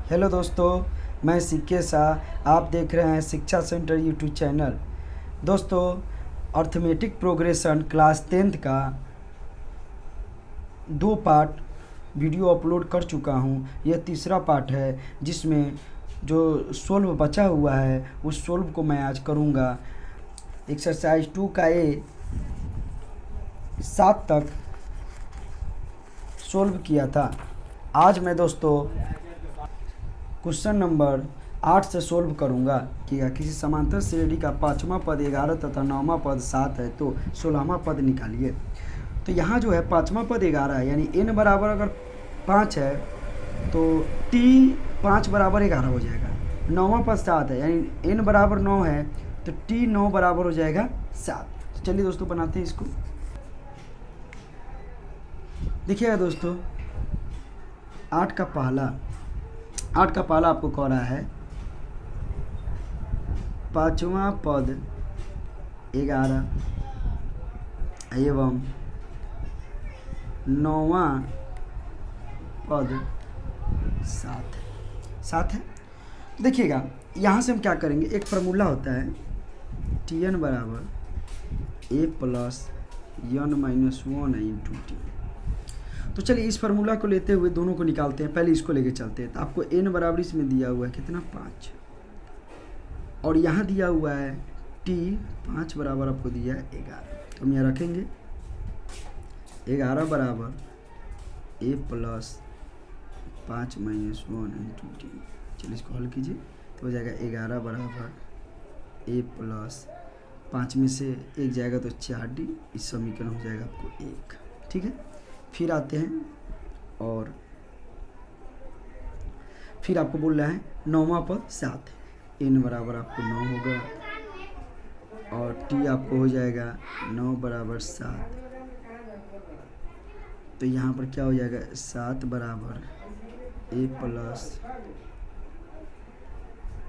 Hello दोस्तों, मैं C K Shah. आप देख रहे हैं शिक्षा सेंटर यूट्यूब चैनल। दोस्तों, अर्थमेटिक प्रोग्रेशन क्लास 10th का 2 पार्ट वीडियो अपलोड कर चुका हूं। यह तीसरा पार्ट है जिसमें जो सोल्व बचा हुआ है उस सोल्व को मैं आज करूंगा। एक्सरसाइज 2 का ए 7 तक सोल्व किया था। आज मैं दोस्तों क्वेश्चन नंबर 8 से सोल्व करूंगा कि किसी समांतर श्रेणी का 5वां पद 11 तथा 9वां पद 7 है तो 16वां पद निकालिए। तो यहाँ जो है 5वां पद 11 है, यानी n बराबर अगर 5 है तो t 5 बराबर 11 हो जाएगा। 9वां पद 7 है, यानी n बराबर 9 है तो t 9 बराबर हो जाएगा 7। तो चलिए दोस्तों बनाते हैं इसको। देखिएगा दोस्तों, 8 का पहला आपको कह रहा है 5वां पद 11 एवं 9वां पद 7 है। देखिएगा, यहाँ से हम क्या करेंगे, एक फार्मूला होता है tn बराबर a plus n minus 1 into T. तो चलिए इस फार्मूला को लेते हुए दोनों को निकालते हैं। पहले इसको लेके चलते हैं। तो आपको n बराबर इसमें दिया हुआ है कितना 5, और यहाँ दिया हुआ है t 5 बराबर आपको दिया है 11। तो हम यहाँ रखेंगे 11 बराबर a plus 5 minus 1 into T. चलिए इसको हल कीजिए तो हो जाएगा 11 बराबर a प्लस 5 में से 1 जाएगा तो 4d। इस समीकरण हो जाएगा आपको 1। ठीक है, फिर आते हैं और फिर आपको बोल रहा है 9वां पद 7 है। n बराबर आपको 9 होगा और t आपको हो जाएगा 9 बराबर 7। तो यहाँ पर क्या हो जाएगा 7 बराबर a plus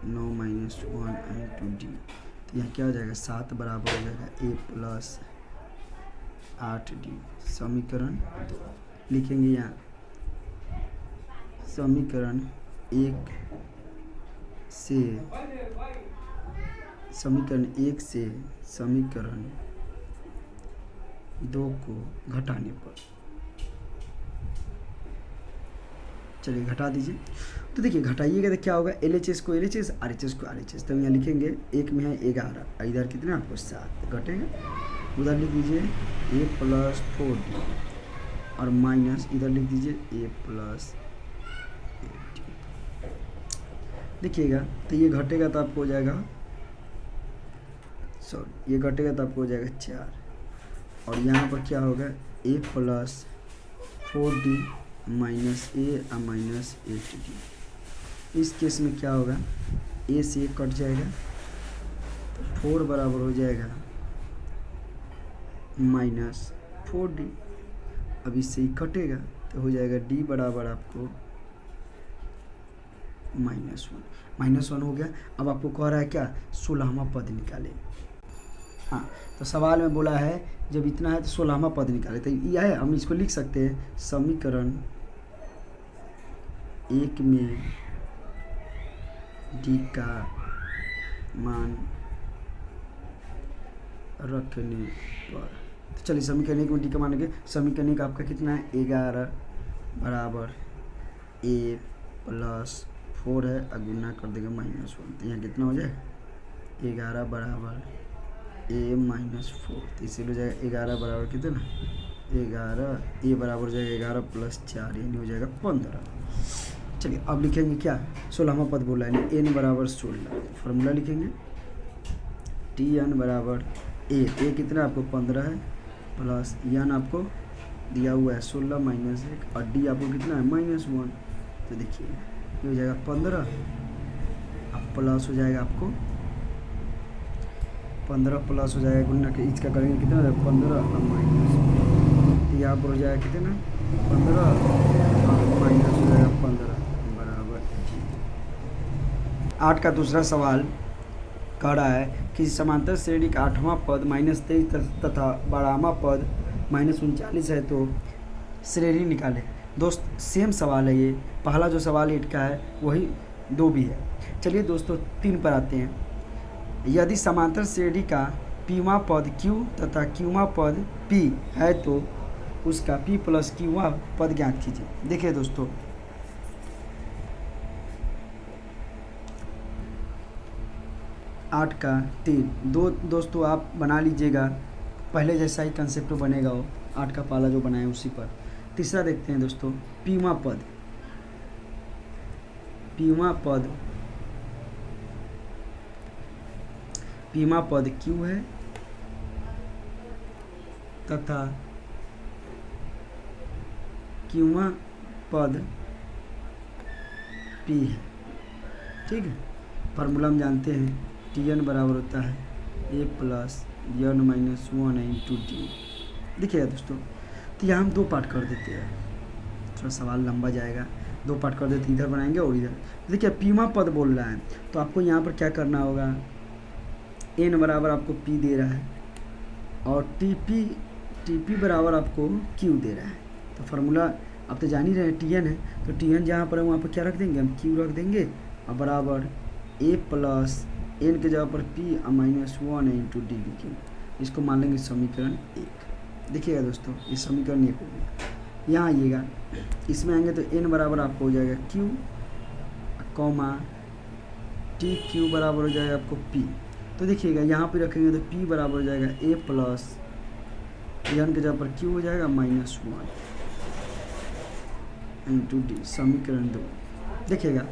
9 minus 1 into D. तो यहाँ क्या हो जाएगा 7 बराबर हो जाएगा a प्लस 8d। समीकरण 2 लिखेंगे यहाँ, समीकरण 1 से समीकरण 2 को घटाने पर, चलिए घटा दीजिए। तो देखिए घटाइएगा तो क्या होगा, LHS को LHS, RHS को RHS। तो यहाँ लिखेंगे एक में है 11, इधर कितना आपको 7 घटेगा। उधर लिख दीजिए a प्लस 4d और माइनस इधर लिख दीजिए a प्लस 8d। देखिएगा तो ये घटेगा तो आपको हो जाएगा, ये घटेगा तो आपको हो जाएगा 4, और यहाँ पर क्या होगा a plus 4d minus a और माइनस 8d। इस केस में क्या होगा, a से 1 कट जाएगा तो 4 बराबर हो जाएगा माइनस 4d। अब इससे ही कटेगा तो हो जाएगा d बराबर आपको -1 हो गया। अब आपको कह रहा है क्या, 16वां पद निकाले। हाँ, तो सवाल में बोला है जब इतना है तो 16वां पद निकाले। तो यह है, हम इसको लिख सकते हैं समीकरण 1 में d का मान रखने पर। तो चलिए समीकरण 1 में d का मान रखें। समीकरण 1 आपका कितना है 11 बराबर a प्लस 4 है, गुना कर देंगे -1। तो यहाँ कितना हो जाएगा 11 बराबर a माइनस 4। तो इसीलिए हो जाएगा 11 बराबर कितना 11, a बराबर हो जाएगा 11 प्लस 4, यानी हो जाएगा 15। चलिए अब लिखेंगे क्या, 16वां पद बोला है n बराबर 16। फार्मूला लिखेंगे tn बराबर a कितना आपको 15 है प्लस n आपको दिया हुआ है 16 माइनस 1, और d आपको कितना है -1। तो देखिए ये हो जाएगा 15, अब प्लस हो जाएगा आपको 15 प्लस हो जाएगा, गुना के इसका करेंगे कितना 15 और माइनस, तो यहाँ पर हो जाएगा कितना 15 और माइनस हो जाएगा 15 बराबर 8 का दूसरा सवाल कह रहा है कि समांतर श्रेणी का 8वां पद -23 तथा 12वां पद -39 है तो श्रेणी निकाले। दोस्त सेम सवाल है ये, पहला जो सवाल 8 का है वही 2 भी है। चलिए दोस्तों 3 पर आते हैं। यदि समांतर श्रेणी का पीवा पद Q तथा क्यूवा पद P है तो उसका P प्लस क्यूवा पद ज्ञात कीजिए। देखिए दोस्तों, 8 का 3 दो दोस्तों आप बना लीजिएगा, पहले जैसा ही कंसेप्ट बनेगा वो 8 का पहला जो बनाए उसी पर। तीसरा देखते हैं दोस्तों, पीवा पद Q है तथा क्यूवा पद P है। ठीक है, फार्मूला हम जानते हैं, Tn बराबर होता है A plus n minus 1 into D. देखिएगा दोस्तों, तो यहाँ हम 2 पार्ट कर देते हैं, थोड़ा सवाल लंबा जाएगा, 2 पार्ट कर देते, इधर बनाएंगे और इधर। देखिए पीवा पद बोल रहा है तो आपको यहाँ पर क्या करना होगा, n बराबर आपको P दे रहा है और Tp बराबर आपको Q दे रहा है। तो फार्मूला आप तो जान ही रहे हैं, Tn है, तो Tn जहाँ पर है वहाँ पर क्या रख देंगे हम, Q रख देंगे और बराबर A प्लस n के जगह पर P माइनस 1 इंटू डी लिखेंगे। इसको मान लेंगे समीकरण 1। देखिएगा दोस्तों, ये समीकरण 1 हो गया। यहाँ आइएगा, इसमें आएंगे तो n बराबर आपको हो जाएगा Q कॉमा TQ बराबर हो जाएगा आपको P। तो देखिएगा यहाँ पे रखेंगे तो P बराबर हो जाएगा A प्लस n के जगह पर Q हो जाएगा माइनस 1 इंटू डी, समीकरण 2। देखिएगा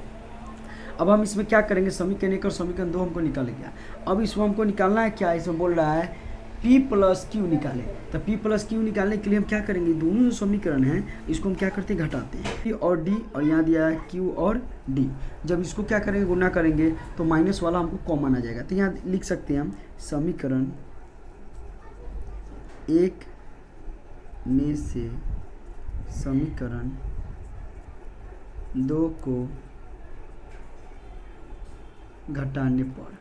अब हम इसमें क्या करेंगे, समीकरण 1 और समीकरण 2 हमको निकाल गया। अब इसको हमको निकालना है क्या, इसमें बोल रहा है P प्लस Q निकाले। तो P प्लस Q निकालने के लिए हम क्या करेंगे, दोनों जो समीकरण हैं इसको हम क्या करते हैं, घटाते हैं, P और D, और यहाँ दिया है Q और D। जब इसको क्या करेंगे, गुना करेंगे तो माइनस वाला हमको कॉमन आ जाएगा। तो यहाँ लिख सकते हैं हम समीकरण 1 में से समीकरण 2 को घटाने पर,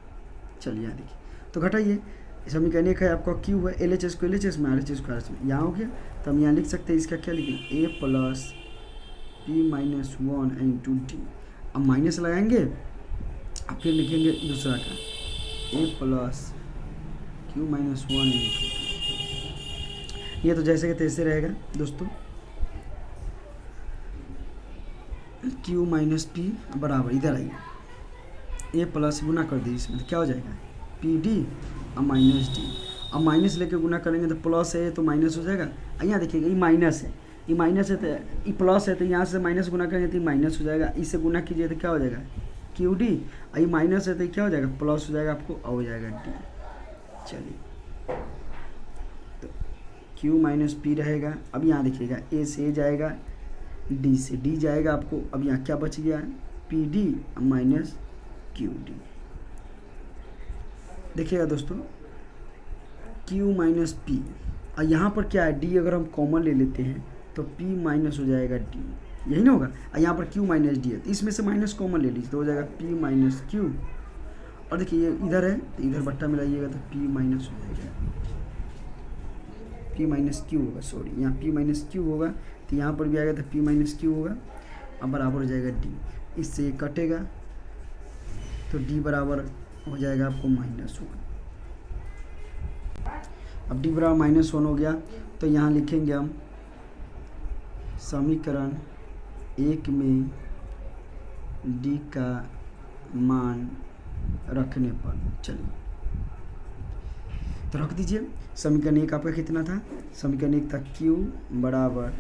चलिए यहाँ देखिए, तो घटाइए। समीकरण 1 है आपका Q है, LHS को LHS में, RHS को RHS में, यहाँ हो गया। तो हम यहाँ लिख सकते हैं, इसका क्या लिखें, A plus P minus 1 into D. अब माइनस लगाएंगे, अब फिर लिखेंगे दूसरा का A plus Q minus 1 into D. ये तो जैसे कि तैसे रहेगा दोस्तों, Q माइनस P बराबर, इधर आइए, A प्लस गुना कर दीजिए इसमें, तो क्या हो जाएगा PD और माइनस डी। अब माइनस लेके गुना करेंगे तो प्लस है तो माइनस हो जाएगा। यहाँ देखिएगा ये माइनस है, ये माइनस है तो ये प्लस है, तो यहाँ से माइनस गुना करेंगे तो ये माइनस हो जाएगा। इससे गुना कीजिए तो क्या हो जाएगा QD, और ये माइनस है तो क्या हो जाएगा, प्लस हो जाएगा आपको, और हो जाएगा D। चलिए तो Q माइनस P रहेगा। अब यहाँ देखिएगा A से A जाएगा, D से D जाएगा आपको। अब यहाँ क्या बच गया, PD माइनस QD। देखिएगा दोस्तों, Q माइनस P, और यहाँ पर क्या है D, अगर हम कॉमन ले लेते हैं तो P माइनस हो जाएगा D, यही ना होगा। और यहाँ पर Q माइनस D है, तो इसमें से माइनस कॉमन ले लीजिए तो हो जाएगा P माइनस Q। और देखिए ये इधर है तो इधर बट्टा मिलाइएगा तो P माइनस हो जाएगा, P माइनस Q होगा, सॉरी यहाँ P माइनस Q होगा, तो यहाँ पर भी आएगा तो P माइनस Q होगा। अब बराबर हो जाएगा D, इससे कटेगा तो D बराबर हो जाएगा आपको -1। अब D बराबर -1 हो गया, तो यहाँ लिखेंगे हम समीकरण 1 में D का मान रखने पर। चलिए तो रख दीजिए। समीकरण 1 आपका कितना था, समीकरण 1 था Q बराबर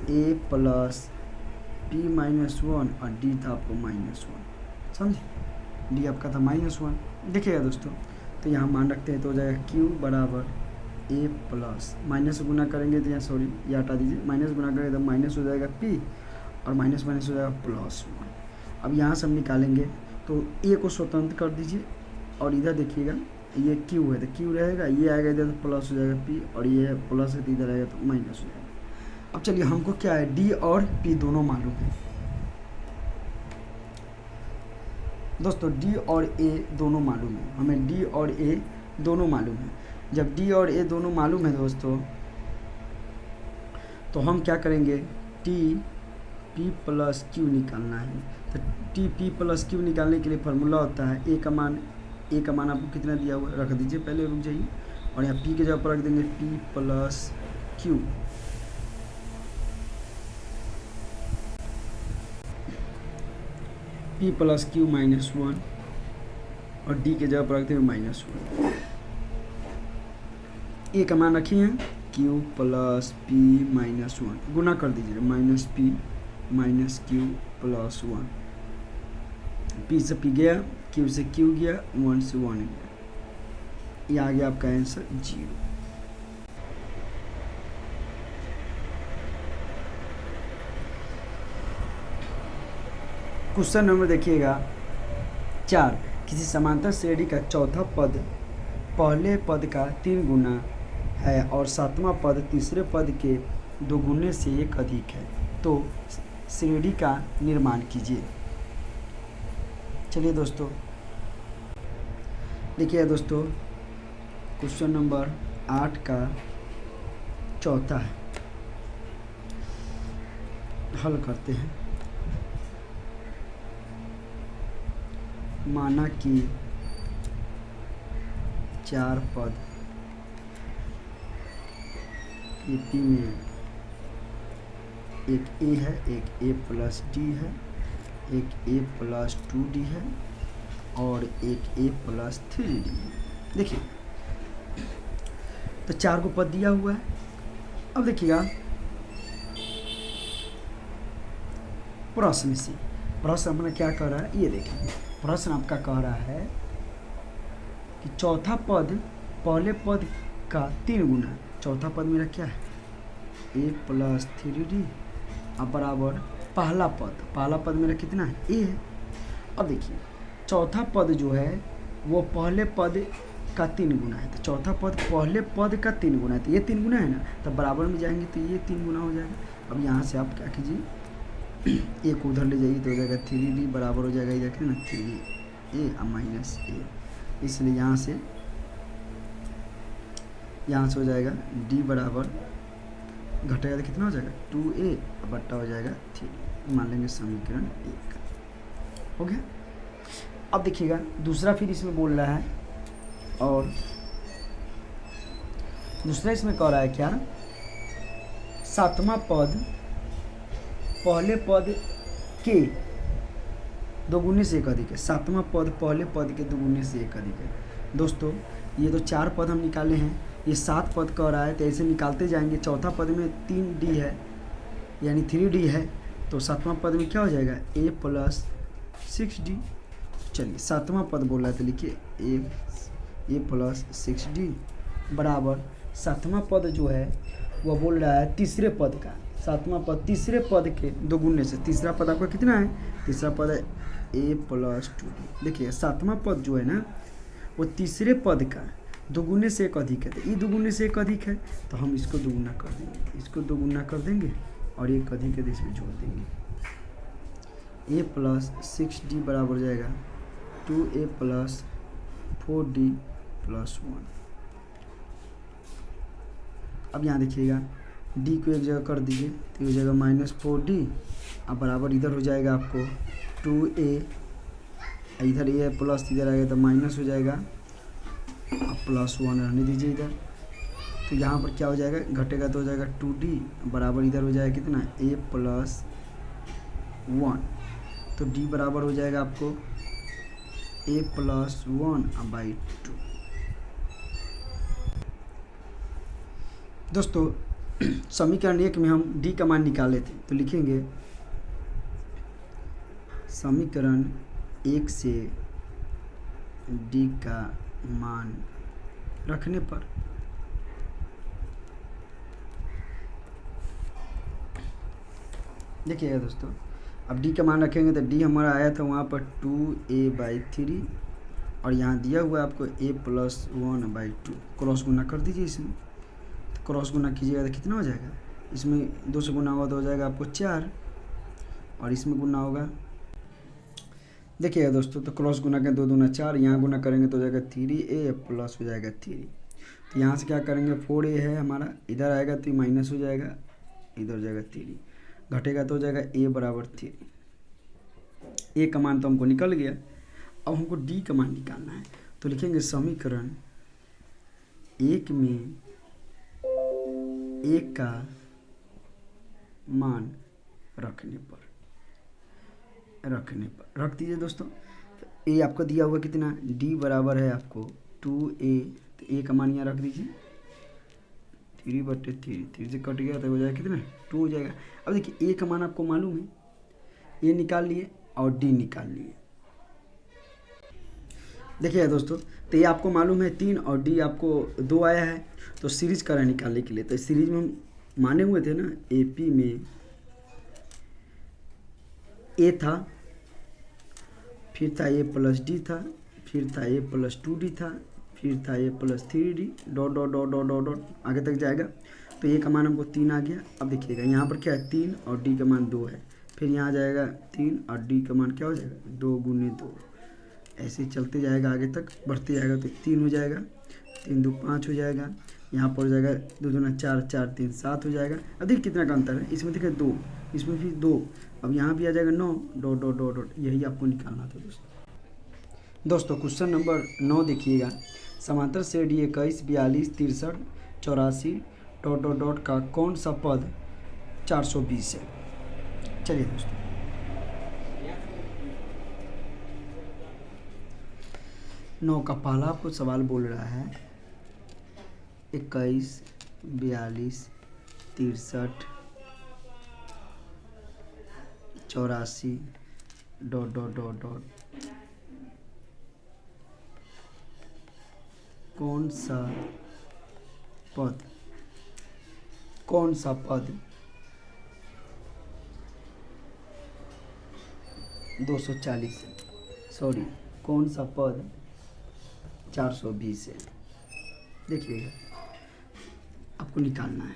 A प्लस P माइनस 1 और D था आपको -1, समझे, D आपका था -1। देखिएगा दोस्तों, तो यहाँ मान रखते हैं तो हो जाएगा Q बराबर A प्लस, माइनस से गुना करेंगे तो यहाँ सॉरी ये हटा दीजिए, माइनस गुना करेंगे तो माइनस हो जाएगा P और माइनस माइनस हो जाएगा +1। अब यहाँ से हम निकालेंगे तो A को स्वतंत्र कर दीजिए, और इधर देखिएगा ये Q है तो Q रहेगा, ये आएगा इधर तो प्लस हो जाएगा P, और ये है प्लस है तो इधर आएगा तो माइनस हो जाएगा। अब चलिए हमको क्या है, D और P दोनों मालूम है दोस्तों, D और A दोनों मालूम है, हमें D और A दोनों मालूम है। जब D और A दोनों मालूम है दोस्तों, तो हम क्या करेंगे, टी पी प्लस क्यू निकालना है। तो टी पी प्लस क्यू निकालने के लिए फार्मूला होता है ए का मान आपको कितना दिया हुआ रख दीजिए, पहले रुक जाइए, और यहाँ पी के जगह पर रख देंगे P plus Q. P plus Q -1 और डी के जगह पर रखते हैं -1। ए का मान रखिए क्यू प्लस पी -1, गुना कर दीजिए minus P minus Q plus 1। P से पी गया, क्यू से क्यू गया, 1 से 1 गया, ये आ गया आपका आंसर 0। क्वेश्चन नंबर देखिएगा 4, किसी समांतर श्रेणी का चौथा पद पहले पद का 3 गुना है और सातवां पद तीसरे पद के 2 गुने से 1 अधिक है, तो श्रेणी का निर्माण कीजिए। चलिए दोस्तों देखिए दोस्तों, क्वेश्चन नंबर 8 का चौथा है, हल करते हैं। माना कि 4 पद AP में एक A है, एक A प्लस D है, एक A प्लस 2D है और एक A प्लस 3D है। देखिए तो 4 को पद दिया हुआ है। अब देखिएगा प्रश्न से, प्रश्न अपना क्या कह रहा है, ये देखिए प्रश्न आपका कह रहा है कि चौथा पद पहले पद का 3 गुना, चौथा पद मेरा क्या है A प्लस 3D अब बराबर पहला पद मेरा कितना है A है। अब देखिए चौथा पद जो है वो पहले पद का 3 गुना है, तो चौथा पद पहले पद का 3 गुना है, तो ये 3 गुना है ना, तब बराबर में जाएंगे तो ये 3 गुना हो जाएगा। अब यहाँ से आप क्या कीजिए, एक उधर ले जाइए तो हो जाएगा 3D बराबर हो जाएगा इधर ना 3A माइनस A, इसलिए यहाँ से हो जाएगा D बराबर घटेगा तो कितना हो जाएगा 2A बट्टा हो जाएगा 3, मान लेंगे समीकरण 1 हो गया। अब देखिएगा दूसरा फिर इसमें बोल रहा है, और दूसरा इसमें कह रहा है क्या, सातवां पद पहले पद के 2 गुने से 1 अधिक है, सातवां पद पहले पद के 2 गुने से 1 अधिक है। दोस्तों ये तो 4 पद हम निकाले हैं, ये 7 पद कह रहा है, तो ऐसे निकालते जाएंगे। चौथा पद में 3D है यानी 3D है, तो सातवां पद में क्या हो जाएगा A प्लस 6D। चलिए सातवां पद बोल रहा है तो लिखिए A प्लस 6D बराबर सातवां पद जो है वह बोल रहा है तीसरे पद का, सातवां पद तीसरे पद के 2 गुने से, तीसरा पद आपका कितना है, तीसरा पद है A प्लस 2D। देखिए सातवां पद जो है ना वो तीसरे पद का 2 गुने से 1 अधिक है, तो ये 2 गुने से 1 अधिक है, तो हम इसको 2 गुना कर देंगे, इसको 2 गुना कर देंगे और 1 अधिक है तो इसमें जोड़ देंगे। A प्लस 6D बराबर हो जाएगा 2A प्लस 4D प्लस 1। अब यहाँ देखिएगा D को एक जगह कर दीजिए तो हो जाएगा -4D, अब बराबर इधर हो जाएगा आपको 2A, इधर A प्लस इधर आएगा तो माइनस हो जाएगा, अब प्लस 1 रहने दीजिए इधर, तो यहाँ पर क्या हो जाएगा घटेगा तो हो जाएगा 2D बराबर इधर हो जाएगा कितना A प्लस 1, तो D बराबर हो जाएगा आपको A प्लस 1/2। दोस्तों समीकरण 1 में हम D का मान निकाले थे, तो लिखेंगे समीकरण 1 से D का मान रखने पर देखिएगा दोस्तों, अब D का मान रखेंगे तो D हमारा आया था वहाँ पर 2A/3 और यहाँ दिया हुआ आपको A प्लस 1/2, क्रॉस गुना कर दीजिए इसमें, तो क्रॉस गुना कीजिएगा तो कितना हो जाएगा, इसमें 2 से गुना होगा तो हो जाएगा आपको 4 और इसमें गुना होगा, देखिएगा दोस्तों तो क्रॉस गुना करें 2 दूना 4, यहाँ गुना करेंगे तो हो जाएगा 3A प्लस हो जाएगा 3, तो यहाँ से क्या करेंगे 4A है हमारा, इधर आएगा तो माइनस हो जाएगा, इधर हो जाएगा 3, घटेगा तो हो जाएगा ए बराबर 3। ए का मान तो हमको निकल गया, अब हमको डी का मान निकालना है। तो लिखेंगे समीकरण 1 में ए का मान रखने पर रख दीजिए दोस्तों। तो ए आपको दिया हुआ कितना, डी बराबर है आपको 2a, तो ए का मान यहाँ रख दीजिए 3/3, 3 से कट गया तो हो जाएगा कितना 2 हो जाएगा। अब देखिए ए का मान आपको मालूम है, ए निकाल लिए और डी निकाल लिए। देखिए दोस्तों, तो ये आपको मालूम है 3 और डी आपको 2 आया है, तो सीरीज करें निकालने के लिए। तो इस सीरीज में हम माने हुए थे ना, ए पी में ए था, फिर था ए प्लस डी था, फिर था ए प्लस 2d था, फिर था A plus 3d, dot dot dot dot dot dot आगे तक जाएगा। तो ए का मान हमको 3 आ गया। अब देखिएगा यहाँ पर क्या है 3 और डी का मान 2 है, फिर यहाँ जाएगा 3 और डी का मान क्या हो जाएगा 2 गुने 2, ऐसे चलते जाएगा आगे तक बढ़ते जाएगा। तो 3 हो जाएगा, 3 2 5 हो जाएगा, यहाँ पर हो जाएगा 2 दूना 4, 4 3 7 हो जाएगा। अब देखिए कितना का अंतर है, इसमें देखिए 2, इसमें फिर 2, अब यहाँ भी आ जाएगा 9, डॉट डॉट डॉट डॉट, यही आपको निकालना था दोस्तों। क्वेश्चन नंबर 9 देखिएगा, समांतर श्रेणी 21 42 63 84 डॉट डॉट डॉट का कौन सा पद 420 है। चलिए दोस्तों, नौ का पहला आपको सवाल बोल रहा है 21 42 63 84 डॉट डॉट डॉट डॉट कौन सा पद 240 है, सॉरी कौन सा पद 420 है। देखिएगा आपको निकालना है।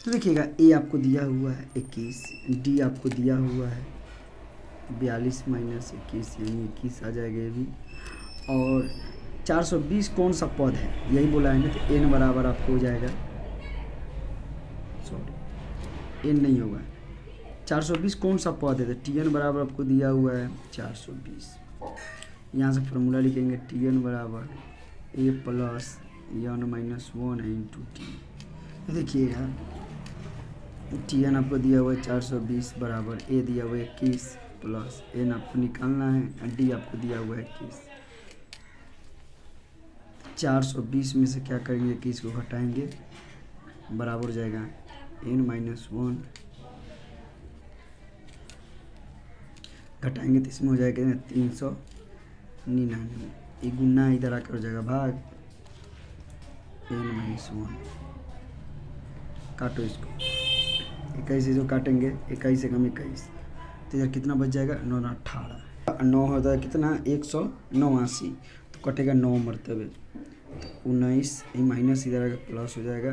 तो देखिएगा ए आपको दिया हुआ है 21, डी आपको दिया हुआ है 42 माइनस 21 यानी 21 आ जाएगा ये भी, और 420 कौन सा पद है यही बोला है ना। तो एन बराबर आपको हो जाएगा, सॉरी एन नहीं होगा, 420 कौन सा पद है, तो टी एन बराबर आपको दिया हुआ है 420। यहाँ से फॉर्मूला लिखेंगे टी एन बराबर A plus N minus 1 into T. देखिएगा टी एन आपको दिया हुआ है 420 बराबर ए दिया हुआ है 21 प्लस एन आपको निकालना है, डी आपको दिया हुआ है 21। 420 में से क्या करेंगे 21 को घटाएंगे, बराबर हो जाएगा एन माइनस 1, घटाएंगे तो इसमें हो जाएगा 399, ये गुना इधर आकर हो जाएगा भाग एन माइनस 1। काटो इसको, 21 से जो काटेंगे 21 से कम 21, तो इधर कितना बच जाएगा 9 18, 9 होता है कितना 189, तो कटेगा 9 मरतबे, तो 19 माइनस इधर आएगा प्लस हो जाएगा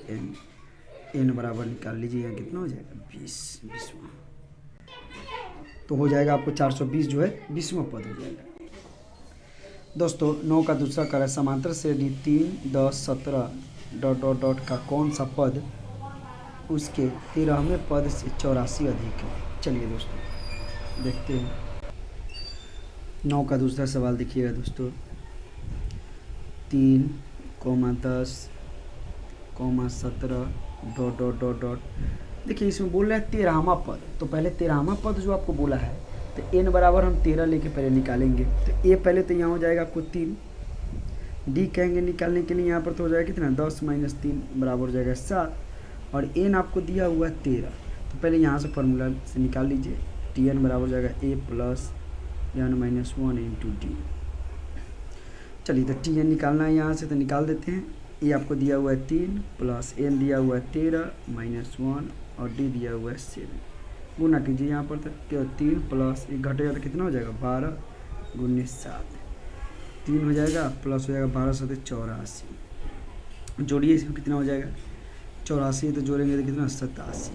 एन, एन बराबर निकाल लीजिए यहाँ कितना हो जाएगा 20वां, तो हो जाएगा आपको 420 जो है 20वां पद हो जाएगा। दोस्तों 9 का दूसरा कार्य, समांतर श्रेणी 3 10 17 डॉट डॉट डॉट का कौन सा पद उसके 13वें पद से 84 अधिक है। चलिए दोस्तों देखते हैं 9 का दूसरा सवाल। देखिएगा दोस्तों 3 10 17 डॉट डॉट डॉट डॉट, देखिए इसमें बोल रहा है 13वां पद, तो पहले 13वां पद जो आपको बोला है तो एन बराबर हम 13 लेके पहले निकालेंगे। तो ए पहले तो यहाँ हो जाएगा आपको 3, डी कहेंगे निकालने के लिए यहाँ पर तो हो जाएगा कितना 10 माइनस 3 बराबर हो जाएगा 7, और एन आपको दिया हुआ है 13, तो पहले यहाँ से फार्मूला से निकाल लीजिए, टी एन बराबर हो जाएगा A plus N minus 1 into D. चलिए तो टी एन निकालना है यहाँ से, तो निकाल देते हैं। ए आपको दिया हुआ है 3 प्लस एन दिया हुआ है 13 माइनस 1 और डी दिया हुआ है 7, गुना कीजिए यहाँ पर, तो 3 प्लस एक घटेगा तो कितना हो जाएगा 12 गुने 7, 3 हो जाएगा प्लस हो जाएगा 12 7 84, जोड़िए इसमें कितना हो जाएगा 84, तो जोड़ेंगे तो कितना 87।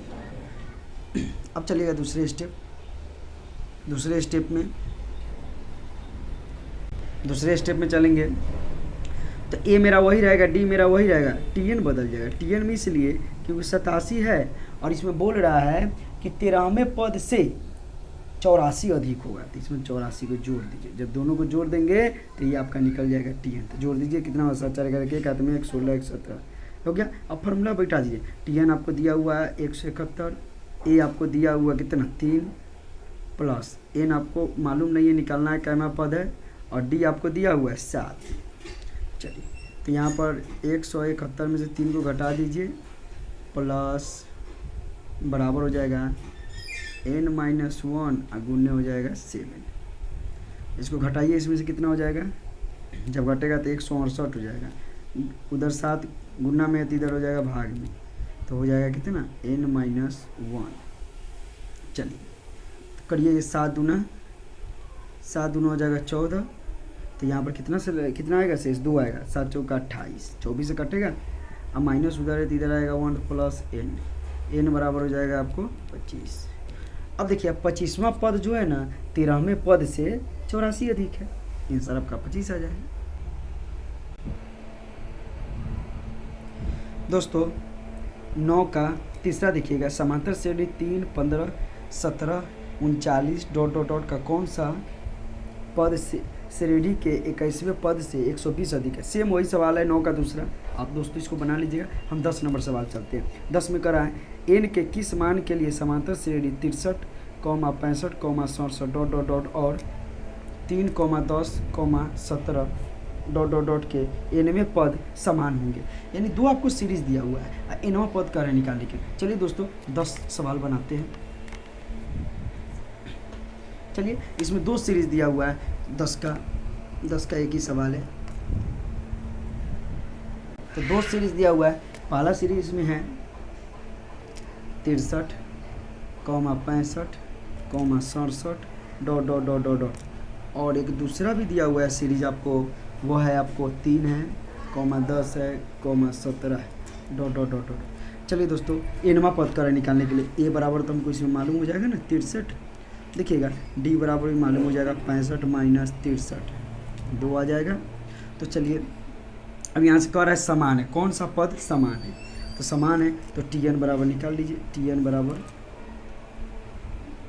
अब चलिएगा दूसरे स्टेप में चलेंगे, तो ए मेरा वही रहेगा, डी मेरा वही रहेगा, टी एन बदल जाएगा। टी एन में इसलिए क्योंकि 87 है और इसमें बोल रहा है कि 13वें पद से 84 अधिक होगा, तो इसमें 84 को जोड़ दीजिए। जब दोनों को जोड़ देंगे तो ये आपका निकल जाएगा TN। तो जोड़ दीजिए, कितना हो 7 4 करके 1 में 1 16 1 17 हो गया। अब फार्मूला बैठा दीजिए। TN आपको दिया हुआ है 171, ए आपको दिया हुआ कितना 3 प्लस N आपको मालूम नहीं है, निकालना है कैमा पद है, और D आपको दिया हुआ है 7। चलिए, तो यहाँ पर 171 में से 3 को घटा दीजिए, प्लस बराबर हो जाएगा N-1 और गुणने हो जाएगा 7। इसको घटाइए, इसमें से कितना हो जाएगा, जब घटेगा तो 168 हो जाएगा, उधर 7 गुना में तो इधर हो जाएगा भाग में, तो हो जाएगा कितना N-1। चलिए करिए, ये 7 दूना हो जाएगा 14, तो यहाँ पर कितना आएगा शेष 2 आएगा, 7 चौका 28, 24 से कटेगा, अब माइनस उधर है तो इधर आएगा 1 प्लस N बराबर हो जाएगा आपको 25। अब देखिए, अब 25वां पद जो है ना 13वें पद से 84 अधिक है, आंसर आपका 25 आ जाएगा। दोस्तों 9 का तीसरा देखिएगा, समांतर श्रेणी 3 15 17 39 डॉट डॉट डॉट का कौन सा पद से श्रेणी के 21वें पद से 120 अधिक है। सेम वही सवाल है 9 का दूसरा, आप दोस्तों इसको बना लीजिएगा। हम 10 नंबर सवाल चलते हैं। 10 में करा है, n के किस मान के लिए समांतर श्रेणी 63, 65, 67 डॉट डॉट डॉट और 3, 10, 17 डॉट डॉट डॉट के nवें पद समान होंगे। यानी 2 आपको सीरीज दिया हुआ है, nवां पद कर है निकालने के। चलिए दोस्तों 10 सवाल बनाते हैं। चलिए, इसमें 2 सीरीज दिया हुआ है, 10 का एक ही सवाल है, तो 2 सीरीज दिया हुआ है। पहला सीरीज में है 63, 65, 67 dot dot dot dot dot, और एक दूसरा भी दिया हुआ है सीरीज आपको, वो है आपको 3 है, 10 है, 17 है डॉट डॉट डॉट डॉट। चलिए दोस्तों, nवां पद कर निकालने के लिए a बराबर तो हमको इसमें मालूम हो जाएगा ना 63, देखिएगा D बराबर भी मालूम हो जाएगा 65 माइनस 63 2 आ जाएगा। तो चलिए, अब यहाँ से कह रहा है समान है, कौन सा पद समान है, तो समान है तो TN बराबर निकाल लीजिए। TN बराबर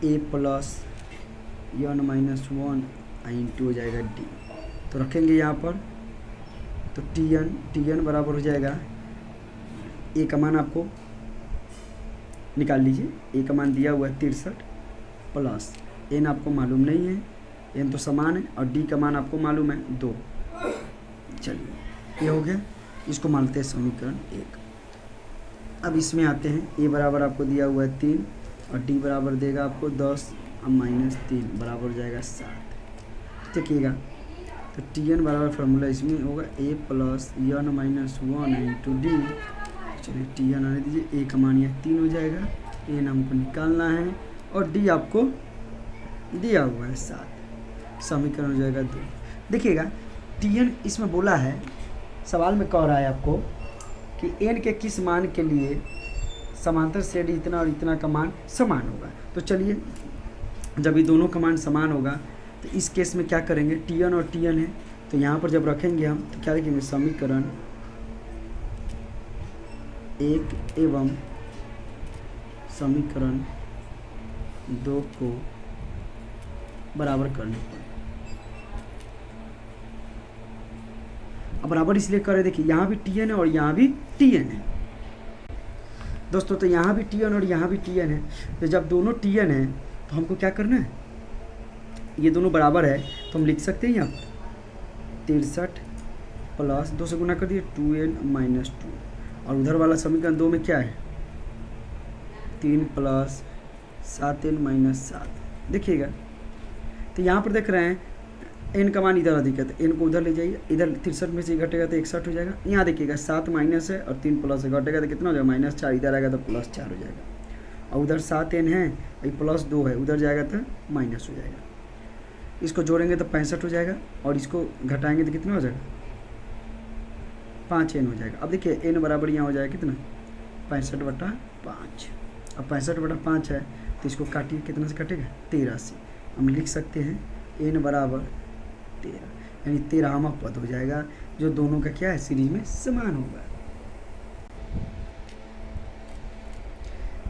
A प्लस N-1 इंटू हो जाएगा D, तो रखेंगे यहाँ पर, तो TN बराबर हो जाएगा, A का मान आपको निकाल लीजिए, A का मान दिया हुआ है 63 प्लस N आपको मालूम नहीं है, N तो समान है, और D का मान आपको मालूम है 2। चलिए, ये हो गया, इसको मानते हैं समीकरण 1। अब इसमें आते हैं, A बराबर आपको दिया हुआ है 3 और D बराबर देगा आपको 10 और माइनस 3 बराबर हो जाएगा 7। देखिएगा, तो TN बराबर फार्मूला इसमें होगा A plus N-1 into D। चलिए TN आने दीजिए, A का मान यह 3 हो जाएगा, N हमको निकालना है, और D आपको दिया हुआ है 7, समीकरण हो जाएगा 2। देखिएगा, TN इसमें बोला है, सवाल में कह रहा है आपको कि n के किस मान के लिए समांतर श्रेणी इतना और इतना का मान समान होगा। तो चलिए, जब ये दोनों का मान समान होगा तो इस केस में क्या करेंगे, TN और TN है, तो यहाँ पर जब रखेंगे हम तो क्या लिखेंगे, समीकरण 1 एवं समीकरण 2 को बराबर करने पर। अब बराबर इसलिए करें, देखिए यहाँ भी TN है और यहाँ भी TN है दोस्तों, तो यहाँ भी TN और यहाँ भी TN है। तो जब दोनों TN है तो हमको क्या करना है, ये दोनों बराबर है तो हम लिख सकते हैं यहाँ 63 प्लस 2 से गुना कर दिए 2n माइनस 2, और उधर वाला समीकरण 2 में क्या है 3 प्लस 7n माइनस 7। देखिएगा, तो यहाँ पर देख रहे हैं n का मान इधर अधिक है, तो n को उधर ले जाइए, इधर 63 में से घटेगा तो 61 हो जाएगा। यहाँ देखिएगा 7 माइनस है और 3 प्लस है, घटेगा तो कितना हो जाएगा -4, इधर आएगा तो +4 हो जाएगा, और उधर 7n है, ये +2 है, उधर जाएगा तो माइनस हो जाएगा। इसको जोड़ेंगे तो 65 हो जाएगा, और इसको घटाएंगे तो कितना हो जाएगा 5n हो जाएगा। अब देखिए n बराबर यहाँ हो जाएगा कितना 65/5। अब 65/5 है तो इसको काटिए, कितना से कटेगा 13 से। हम लिख सकते हैं n बराबर 13, यानी 13वां पद हो जाएगा, जो दोनों का क्या है सीरीज में समान होगा।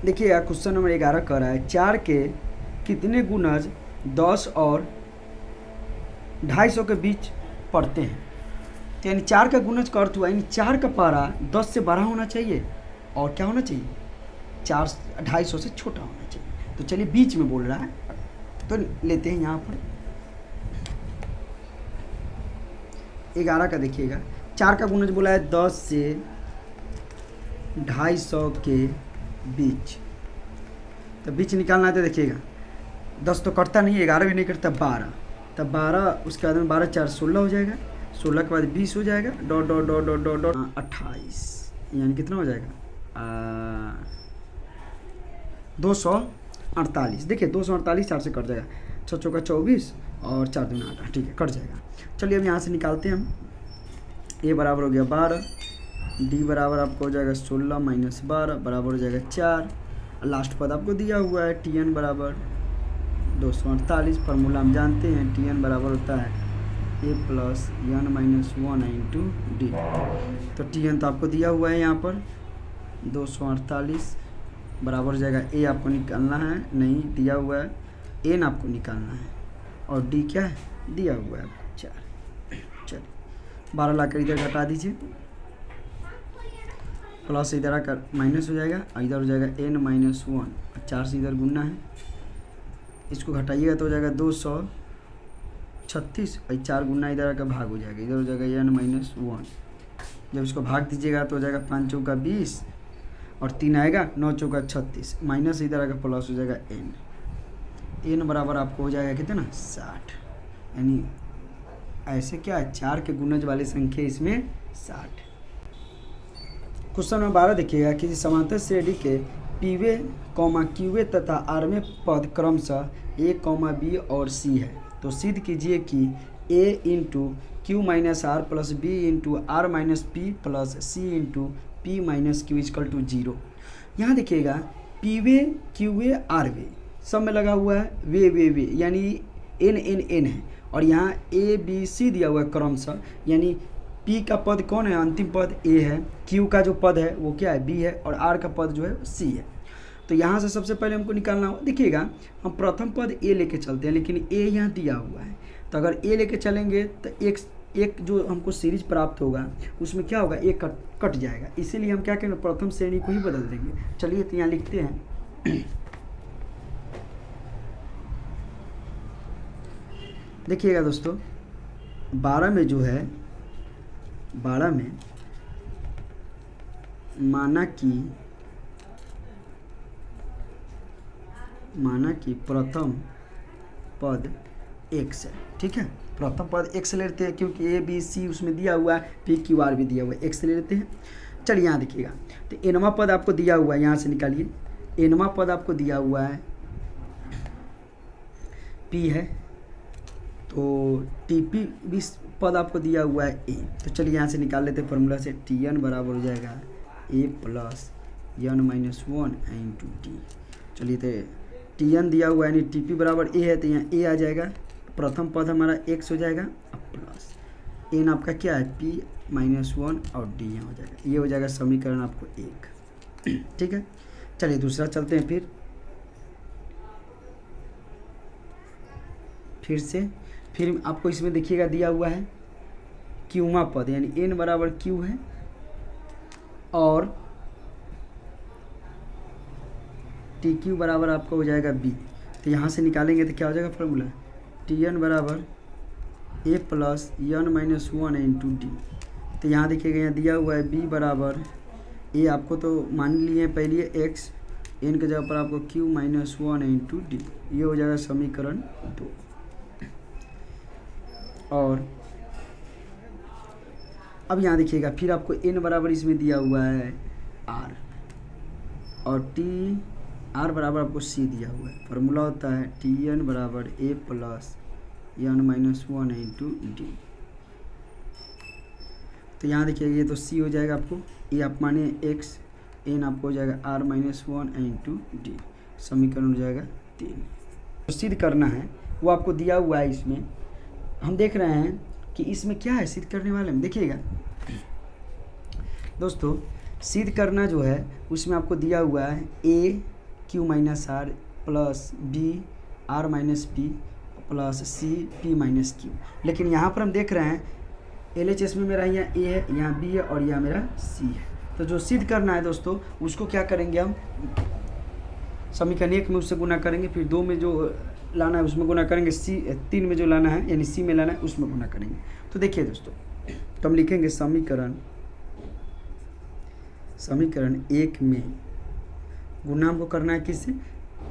देखिएगा क्वेश्चन नंबर 11 कह रहा है 4 के कितने गुणज 10 और 250 के बीच पड़ते हैं। तो यानी 4 का गुणज का अर्थ हुआ यानी 4 का पारा 10 से बड़ा होना चाहिए और क्या होना चाहिए 250 से छोटा होना चाहिए। तो चलिए बीच में बोल रहा है तो लेते हैं यहाँ पर 11 का देखिएगा 4 का गुणज बोला है 10 से 250 के बीच। तो बीच निकालना है तो देखिएगा 10 तो कटता नहीं, 11 भी नहीं कटता, 12 तब 12 उसके बाद में 12 4 16 हो जाएगा, 16 के बाद 20 हो जाएगा, dot dot dot dot dot dot 28 यानी कितना हो जाएगा 248। देखिए 248 4 से कट जाएगा, 6 चौका 24 और 4 दूना 8, ठीक है कट जाएगा। चलिए अब यहाँ से निकालते हैं हम। ए बराबर हो गया 12, डी बराबर आपको हो जाएगा 16 माइनस 12 बराबर हो जाएगा 4। लास्ट पद आपको दिया हुआ है टी एन बराबर 248। फार्मूला हम जानते हैं टी एन बराबर होता है A plus N minus 1 into D. तो टी एन तो आपको दिया हुआ है यहाँ पर 248 बराबर हो जाएगा ए आपको निकालना है, नहीं दिया हुआ है, एन आपको निकालना है और डी क्या है दिया हुआ है आपको 4। चलिए 12 लाकर इधर घटा दीजिए, प्लस इधर आकर माइनस हो जाएगा, इधर हो जाएगा एन माइनस 1, 4 से इधर गुणना है, इसको घटाइएगा तो हो जाएगा 236 और 4 गुना इधर आकर भाग हो जाएगा, इधर हो जाएगा एन माइनस 1। जब इसको भाग दीजिएगा तो हो जाएगा 5 चौका 20 और 3 आएगा 9 चौका 36, माइनस इधर आकर प्लस हो जाएगा एन। एन बराबर आपको हो जाएगा कितना 60। यानी ऐसे क्या है 4 के गुणज वाली संख्या इसमें 60। क्वेश्चन नंबर 12 देखिएगा किसी समांतर श्रेणी के पीवे क्यूए तथा आर में पद क्रमशः ए बी और सी है तो सिद्ध कीजिए कि A into Q minus R plus B into R minus P plus C into P minus Q equal to 0। यहाँ देखिएगा पीवे क्यूए आर वे सब में लगा हुआ है वे यानी एन एन एन है और यहाँ ए बी सी दिया हुआ है क्रमशः, यानी P का पद कौन है अंतिम पद A है, Q का जो पद है वो क्या है B है और R का पद जो है C है। तो यहाँ से सबसे पहले हमको निकालना होगा। देखिएगा हम प्रथम पद A लेके चलते हैं लेकिन A यहाँ दिया हुआ है तो अगर A लेके चलेंगे तो एक जो हमको सीरीज प्राप्त होगा उसमें क्या होगा एक कट जाएगा, इसीलिए हम क्या करेंगे प्रथम श्रेणी को ही बदल देंगे। चलिए तो यहाँ लिखते हैं देखिएगा दोस्तों 12 में जो है 12 में माना कि प्रथम पद x है, ठीक है प्रथम पद x ले लेते हैं क्योंकि ए बी सी उसमें दिया हुआ है, पी क्यू आर भी दिया हुआ है, x ले लेते हैं। चलिए यहाँ देखिएगा तो एनवा पद आपको दिया हुआ है, यहाँ से निकालिए एनवा पद आपको दिया हुआ है p है तो टीपी भी पद आपको दिया हुआ है ए। तो चलिए यहाँ से निकाल लेते हैं फॉर्मूला से टी एन बराबर हो जाएगा A plus N minus 1 into D. चलिए तो टी एन दिया हुआ है यानी टी पी बराबर ए है तो यहाँ ए आ जाएगा, प्रथम पद हमारा एक्स हो जाएगा अब प्लस एन आपका क्या है पी माइनस 1 और डी यहाँ हो जाएगा, ये हो जाएगा समीकरण आपको 1। ठीक है चलिए दूसरा चलते हैं फिर आपको इसमें देखिएगा दिया हुआ है क्यूमा पद यानी n बराबर क्यू है और टी क्यू बराबर आपका हो जाएगा b। तो यहाँ से निकालेंगे तो क्या हो जाएगा फॉर्मूला टी एन बराबर A plus N minus 1 into D. तो यहाँ देखिएगा यहाँ दिया हुआ है b बराबर ए आपको तो मान लिए पहले x, n के जगह पर आपको q माइनस 1 इंटू डी, ये हो जाएगा समीकरण 2। और अब यहाँ देखिएगा फिर आपको n बराबर इसमें दिया हुआ है r और t r बराबर आपको c दिया हुआ है, फार्मूला होता है टी एन बराबर a plus N minus 1 into D. तो यहाँ देखिएगा ये तो c हो जाएगा आपको, ये आप माने x, n आपको हो जाएगा r माइनस 1 इंटू डी, समीकरण हो जाएगा 3। तो सिद्ध करना है वो आपको दिया हुआ है। इसमें हम देख रहे हैं कि इसमें क्या है सिद्ध करने वाले में, देखिएगा दोस्तों सिद्ध करना जो है उसमें आपको दिया हुआ है a Q minus R plus B R minus P plus C P minus Q. लेकिन यहाँ पर हम देख रहे हैं LHS में मेरा यहाँ ए है, यहाँ बी है और यहाँ मेरा सी है। तो जो सिद्ध करना है दोस्तों उसको क्या करेंगे हम, समीकरण 1 में उससे गुना करेंगे, फिर 2 में जो लाना है उसमें गुना करेंगे, 3 में जो लाना है यानी सी में लाना है उसमें गुना करेंगे। तो देखिए दोस्तों, तो हम लिखेंगे समीकरण 1 में गुना हमको करना है किससे,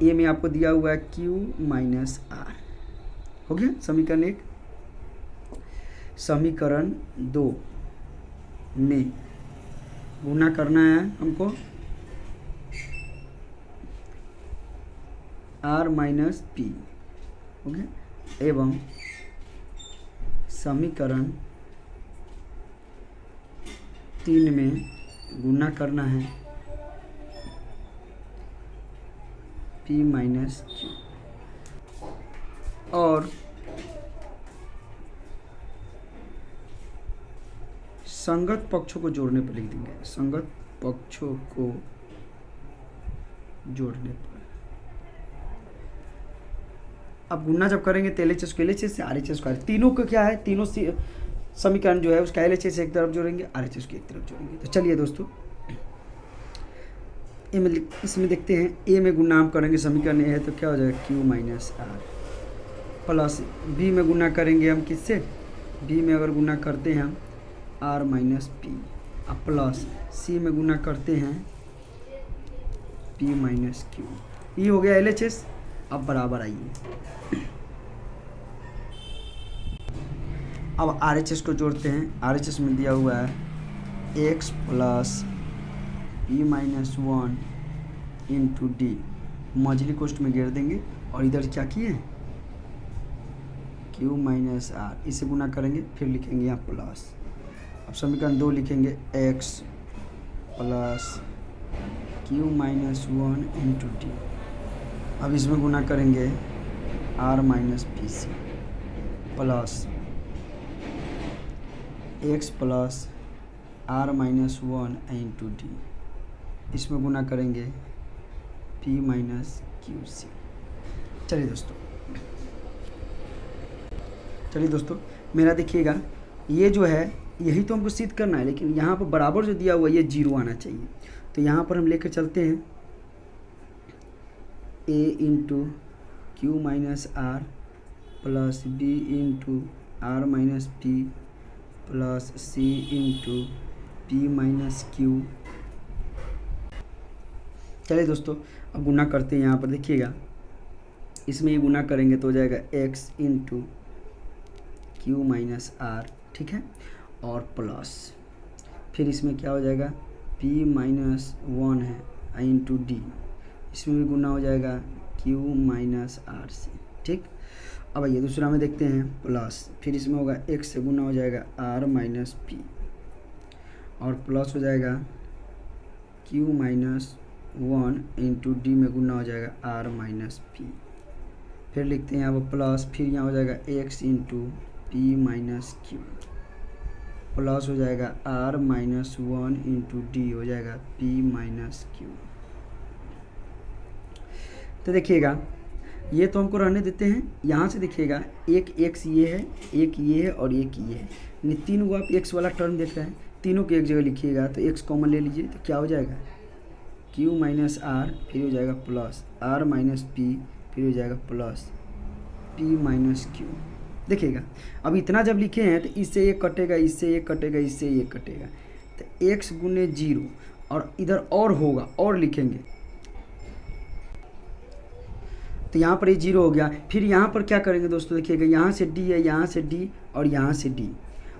ए में आपको दिया हुआ है क्यू माइनस आर, हो गया समीकरण 1। समीकरण 2 में गुना करना है हमको आर माइनस पी, हो गया, एवं समीकरण 3 में गुना करना है पी माइनस क्यू, और संगत पक्षों को जोड़ने पर लिख देंगे, संगत पक्षों को जोड़ने पर। अब गुना जब करेंगे तो LHS को LHS से RHS को तीनों का क्या है, तीनों समीकरण जो है उसका LHS एक तरफ जोड़ेंगे, RHS को एक तरफ जोड़ेंगे। तो चलिए दोस्तों इसमें देखते हैं, ए में गुना हम करेंगे, समीकरण ए है तो क्या हो जाएगा Q minus R, plus B में गुना करेंगे हम किससे, बी में अगर गुना करते हैं हम आर माइनस पी, अब प्लस सी में गुना करते हैं पी माइनस क्यू। ये हो गया LHS। अब बराबर आइए, अब RHS को जोड़ते हैं। RHS में दिया हुआ है x plus P minus 1 into D, मझली कोष्ठ में घेर देंगे और इधर क्या किए क्यू माइनस आर, इसे गुना करेंगे, फिर लिखेंगे यहाँ प्लस। अब समीकरण 2 लिखेंगे x plus Q minus 1 into D, अब इसमें गुना करेंगे R minus P C, plus x plus R minus 1 into D, इसमें गुना करेंगे पी माइनस क्यू सी। चलिए दोस्तों मेरा देखिएगा, ये जो है यही तो हमको सिद्ध करना है, लेकिन यहाँ पर बराबर जो दिया हुआ है ये 0 आना चाहिए। तो यहाँ पर हम लेकर चलते हैं a into Q minus R plus B into R minus P plus C into P minus Q. चलिए दोस्तों अब गुना करते हैं। यहाँ पर देखिएगा, इसमें ये गुना करेंगे तो हो जाएगा x into Q minus R, ठीक है, और प्लस फिर इसमें क्या हो जाएगा p माइनस 1 है इंटू डी, इसमें भी गुना हो जाएगा q माइनस आर से, ठीक। अब आइए दूसरा में देखते हैं, प्लस फिर इसमें होगा x से गुना हो जाएगा r माइनस पी और प्लस हो जाएगा q माइनस 1 इंटू डी में गुना हो जाएगा r माइनस पी, फिर लिखते हैं यहाँ पर प्लस, फिर यहाँ हो जाएगा x into P minus Q, plus हो जाएगा r माइनस 1 इंटू डी हो जाएगा p माइनस क्यू। तो देखिएगा ये तो हमको रहने देते हैं, यहाँ से देखिएगा एक x ये है, एक ये है और एक ये है, यानी तीनों को आप x वाला टर्म देख रहे हैं, तीनों को एक जगह लिखिएगा तो x कॉमन ले लीजिए तो क्या हो जाएगा q माइनस आर, फिर हो जाएगा प्लस r माइनस पी, फिर हो जाएगा प्लस p माइनस क्यू। देखिएगा अब इतना जब लिखे हैं तो इससे एक कटेगा, इससे एक कटेगा, इससे एक कटेगा, तो x गुने 0 और इधर और होगा और लिखेंगे तो यहाँ पर ये 0 हो गया। फिर यहाँ पर क्या करेंगे दोस्तों, देखिएगा यहाँ से d है, यहाँ से d और यहाँ से d,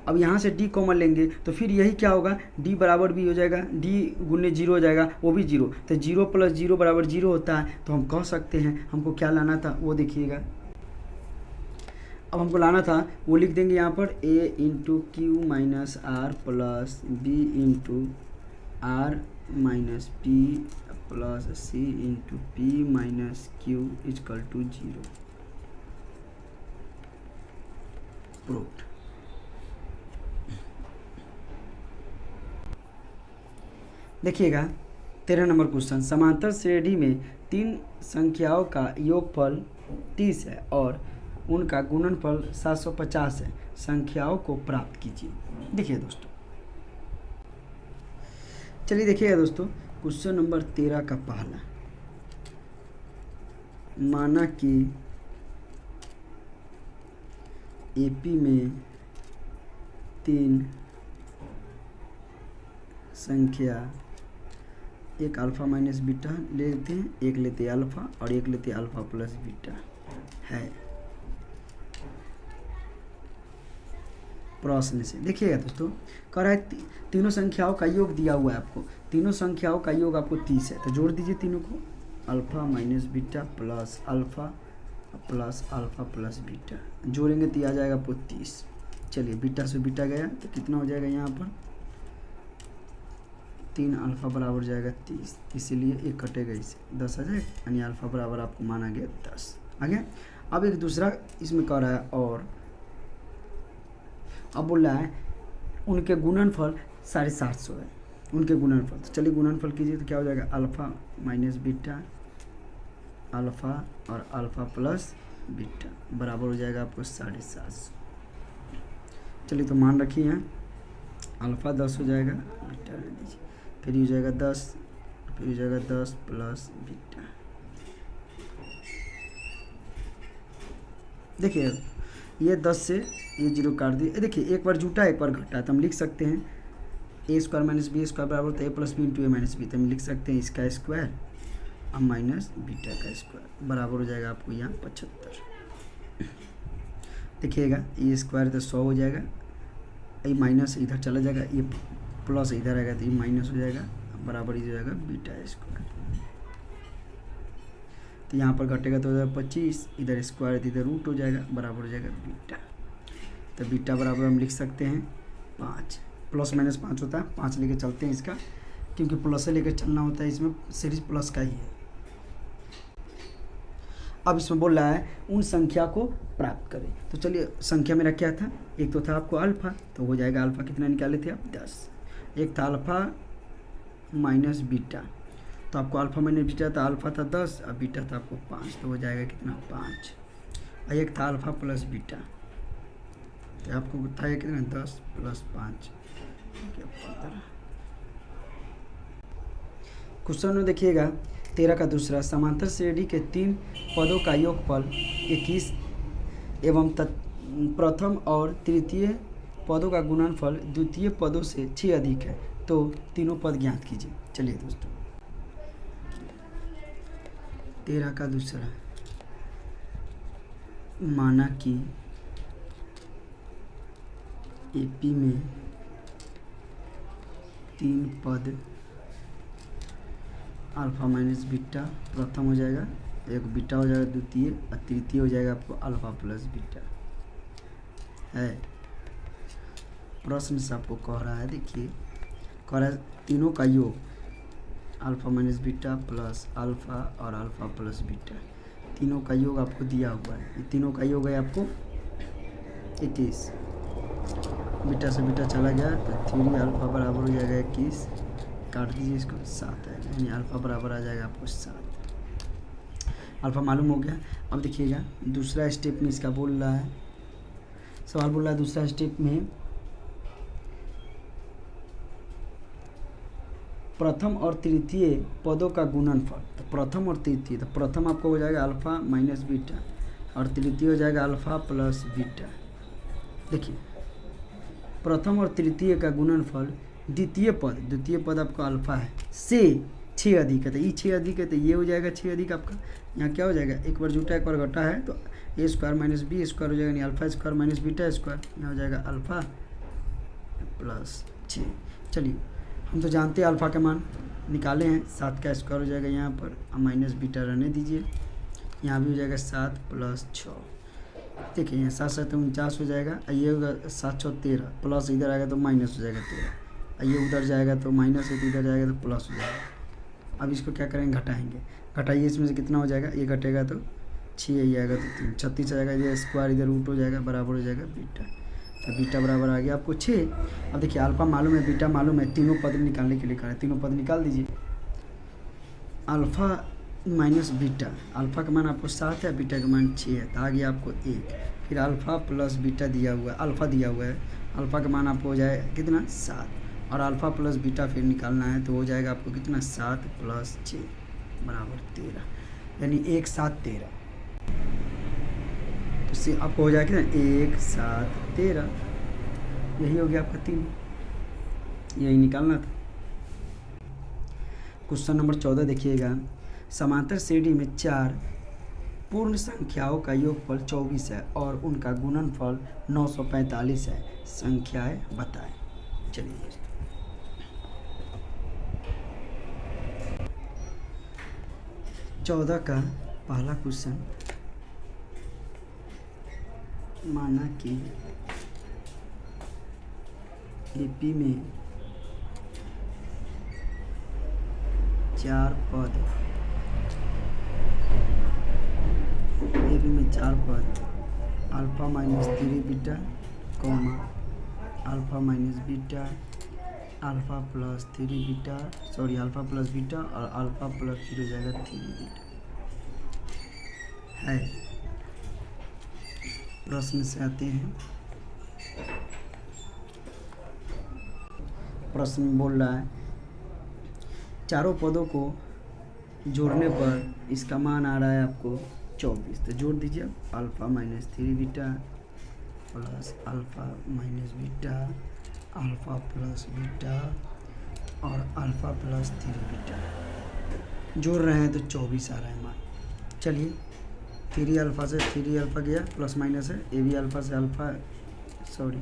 अब यहाँ से d कॉमन लेंगे तो फिर यही क्या होगा d बराबर भी हो जाएगा, d गुने 0 हो जाएगा, वो भी 0, तो 0 प्लस 0 बराबर 0 होता है। तो हम कह सकते हैं हमको क्या लाना था वो देखिएगा, अब हमको लाना था वो लिख देंगे यहाँ पर a into Q minus R plus B into R minus P plus C into P minus Q equal to 0 proved. देखिएगा 13 नंबर क्वेश्चन, समांतर श्रेणी में तीन संख्याओं का योगफल 30 है और उनका गुणनफल 750 है, संख्याओं को प्राप्त कीजिए। देखिए दोस्तों, चलिए देखिएगा दोस्तों, क्वेश्चन नंबर 13 का पहला, माना कि एपी में तीन संख्या, एक अल्फ़ा माइनस बीटा लेते हैं, एक लेते हैं अल्फ़ा और एक लेते हैं अल्फ़ा प्लस बीटा है। प्रश्न से देखिएगा दोस्तों, कह रहा है तीनों संख्याओं का योग दिया हुआ है आपको, तीनों संख्याओं का योग आपको 30 है, तो जोड़ दीजिए तीनों को, alpha minus beta plus alpha plus beta, जोड़ेंगे तो आ जाएगा आपको 30। चलिए बीटा से बीटा गया तो कितना हो जाएगा यहाँ पर, 3 अल्फ़ा बराबर हो जाएगा 30, इसीलिए एक कटेगा इसे 10 आ जाएगा, यानी अल्फ़ा बराबर आपको माना गया 10 आ गया। अब एक दूसरा इसमें कह रहा है, और अब बोल रहा है उनके गुणनफल 750 है, उनके गुणनफल, तो चलिए गुणनफल कीजिए तो क्या हो जाएगा, अल्फ़ा माइनस बीटा अल्फ़ा और अल्फ़ा प्लस बीटा बराबर हो जाएगा आपको 750। चलिए तो मान रखिए यहाँ अल्फ़ा 10 हो जाएगा, बीटा रहने दीजिए, फिर हो जाएगा 10, फिर हो जाएगा 10 प्लस बीटा। देखिए ये 10 से ये 0 काट दिए, देखिए एक बार जुटा एक बार घटा, तो हम लिख सकते हैं ए स्क्वायर माइनस बी स्क्वायर बराबर तो ए प्लस बी इंटू ए माइनस बी, तो हम लिख सकते हैं इसका स्क्वायर और माइनस बीटा का स्क्वायर बराबर हो जाएगा आपको यहाँ 75। देखिएगा ये स्क्वायर तो 100 हो जाएगा, ये माइनस इधर चला जाएगा, ये प्लस इधर आएगा तो ये माइनस हो जाएगा, बराबर ही हो जाएगा बीटा स्क्वायर। तो यहाँ पर घटेगा तो हो जाएगा 25, इधर स्क्वायर तो इधर रूट हो जाएगा, बराबर हो जाएगा बीटा। तो बीटा बराबर हम लिख सकते हैं 5, प्लस माइनस 5 होता है, 5 लेके चलते हैं इसका, क्योंकि प्लस से लेकर चलना होता है, इसमें सीरीज प्लस का ही है। अब इसमें बोल रहा है उन संख्या को प्राप्त करें, तो चलिए संख्या मेरा क्या था, एक तो था आपको अल्फ़ा, तो हो जाएगा अल्फ़ा कितना निकाले थे आप 10, एक था अल्फ़ा माइनस बीटा, तो आपको अल्फ़ा माइनस बीटा था, अल्फ़ा था 10 और बीटा था आपको 5, तो हो जाएगा कितना 5, और एक था अल्फ़ा प्लस बीटा, तो आपको था कितना 10 प्लस 5 15। क्वेश्चन में देखिएगा 13 का दूसरा, समांतर श्रेणी के 3 पदों का योगफल 21 एवं प्रथम और तृतीय पदों का गुणनफल द्वितीय पदों से 6 अधिक है, तो तीनों पद ज्ञात कीजिए। चलिए दोस्तों 13 का दूसरा, माना कि एपी में 3 पद अल्फ़ा माइनस बीटा प्रथम हो जाएगा, एक बीटा हो जाएगा द्वितीय और तृतीय हो जाएगा आपको अल्फ़ा प्लस बीटा है। प्रश्न से आपको कह रहा है, देखिए कह रहा है तीनों का योग alpha minus beta plus alpha और अल्फ़ा प्लस बीटा, तीनों का योग आपको दिया हुआ है, ये तीनों का योग है आपको 21, बीटा से बीटा चला गया तो 3 अल्फ़ा बराबर हो जाएगा 21, काट दीजिए इसको 7 है, यानी अल्फ़ा बराबर आ जाएगा आपको 7, अल्फ़ा मालूम हो गया। अब देखिएगा दूसरा स्टेप में इसका बोल रहा है, सवाल बोल रहा है दूसरा स्टेप में प्रथम और तृतीय पदों का गुणनफल, तो प्रथम और तृतीय, तो प्रथम आपको हो जाएगा अल्फ़ा माइनस बीटा और तृतीय हो जाएगा अल्फ़ा प्लस बीटा। देखिए प्रथम और तृतीय का गुणनफल द्वितीय पद आपका अल्फ़ा है से 6 अधिक है, तो ये 6 अधिक है, तो ये हो जाएगा 6 अधिक आपका, यहाँ क्या हो जाएगा एक बार जुटा एक बार घटा है, तो ए स्क्वायर माइनस बी स्क्वायर हो जाएगा, यानी alpha square minus beta square, यहाँ हो जाएगा अल्फ़ा प्लस 6। चलिए हम तो जानते हैं अल्फ़ा का मान निकाले हैं, 7 का स्क्वायर हो जाएगा यहाँ पर, माइनस बीटा रहने दीजिए, यहाँ भी हो जाएगा 7 प्लस 6, देखिए यहाँ 7 7 49 हो जाएगा, ये होगा 7 6 13, प्लस इधर आएगा तो माइनस हो जाएगा 13, ये उधर जाएगा तो माइनस है, तो इधर जाएगा तो प्लस हो जाएगा। अब इसको क्या करेंगे, घटाएंगे, घटाइए इसमें से कितना हो जाएगा, ये घटेगा तो 6, ये आएगा तो 3, 36 आ जाएगा, ये स्क्वायर इधर रूट हो जाएगा, बराबर हो जाएगा बीटा, तो बीटा बराबर आ गया आपको 6। अब देखिए अल्फ़ा मालूम है बीटा मालूम है, तीनों पद निकालने के लिए करें, तीनों पद निकाल दीजिए, अल्फ़ा माइनस बीटा, अल्फ़ा का मान आपको 7 है, बीटा का मान 6 है, तो आ गया आपको 1। फिर अल्फ़ा प्लस बीटा दिया हुआ है, अल्फ़ा दिया हुआ है, अल्फ़ा का मान आपको हो जाए कितना 7, और अल्फ़ा प्लस बीटा फिर निकालना है तो हो जाएगा आपको कितना 7 + 6 बराबर 13, यानी 1 7 13। तो इससे आपको हो जाएगा कितना 1 7 13, यही हो गया आपका 3, यही निकालना था। क्वेश्चन नंबर 14 देखिएगा, समांतर श्रेणी में 4 पूर्ण संख्याओं का योगफल 24 है और उनका गुणनफल 945 है, संख्याएं बताएं। चलिए 14 का पहला क्वेश्चन, माना कि एपी में 4 पद, एपी में 4 पद alpha minus 3 beta comma alpha minus beta, alpha plus 3 beta, sorry alpha plus beta और अल्फ़ा प्लस फिर हो जाएगा 3 बीटा है। प्रश्न से आते हैं, प्रश्न बोल रहा है चारों पदों को जोड़ने पर इसका मान आ रहा है आपको 24, तो जोड़ दीजिए alpha minus 3 beta plus alpha minus beta, alpha plus beta और अल्फ़ा प्लस 3 बीटा, जोड़ रहे हैं तो 24 आ रहा है मान। चलिए 3 अल्फ़ा से 3 अल्फ़ा गया, प्लस माइनस है, ए भी अल्फ़ा से अल्फ़ा, सॉरी